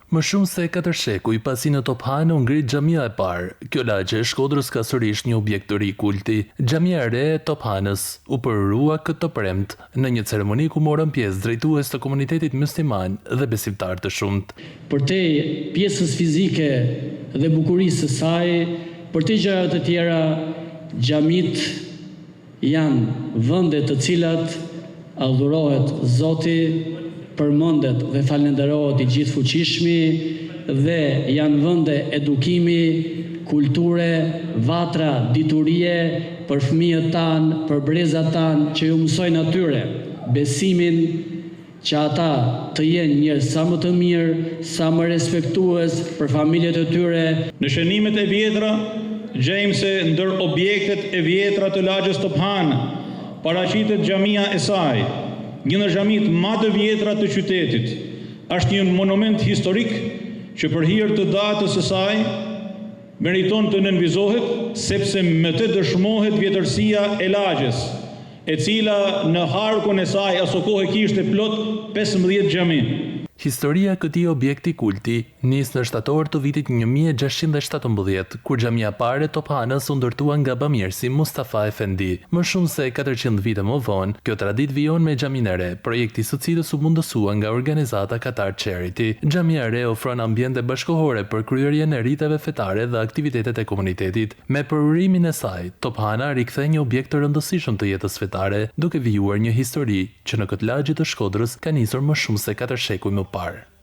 Më shumë se 4 shekuj pasi në Tophanë u ngrit xhamia e parë. Kjo lagje e Shkodrës ka sërish një objekt të ri kulti. Xhamia e re e Tophanës u përrua këtë premtë në një ceremoni ku morën pjesë drejtues të komunitetit musliman dhe besimtar të shumt. Përtej pjesës fizike dhe bukurisë së saj, përtej gjërat të tjera, xhamit janë vende të cilat adhurohet Zoti, përmendet dhe falenderohet I gjithë fuqishmi dhe janë vende edukimi, kulture, vatra, diturie për fëmijët tanë, për brezat tanë që ju mësojnë atyre besimin që ata të jenë njerëz sa më të mirë, sa më respektues për familjet e tyre. Në shënimet e vjetra, gjejmë se ndër objektet e vjetra të lagjes Tophanë paraqitet xhamia e saj, një në xhamit më të vjetra të qytetit. Është një monument historik që për hir të datës së saj meriton të nënvizohet sepse me të dëshmohet vjetërsia e lagjes, e cila në harkun e saj aso kohë kishte plot 15 xhami. Historia e këtij objekti kulti nis në shtator të vitit 1617, kur xhamia e parë e Tophanës u ndërtua nga bamirësi Mustafa Efendi. Më shumë se 400 vite më vonë, kjo traditë vijon me xhaminë e re, projekti së cilës u mundësua nga organizata Qatar Charity. Xhamia e re ofron ambiente bashkëkohore për kryerjen e riteve fetare dhe aktivitetet e komunitetit. Me përurimin e saj, Tophana riktheh një objekt të rëndësishëm të jetës fetare, duke vijuar një histori që në këtë lagje të Shkodrës ka nisur më shumë se 4 shekuj më parë.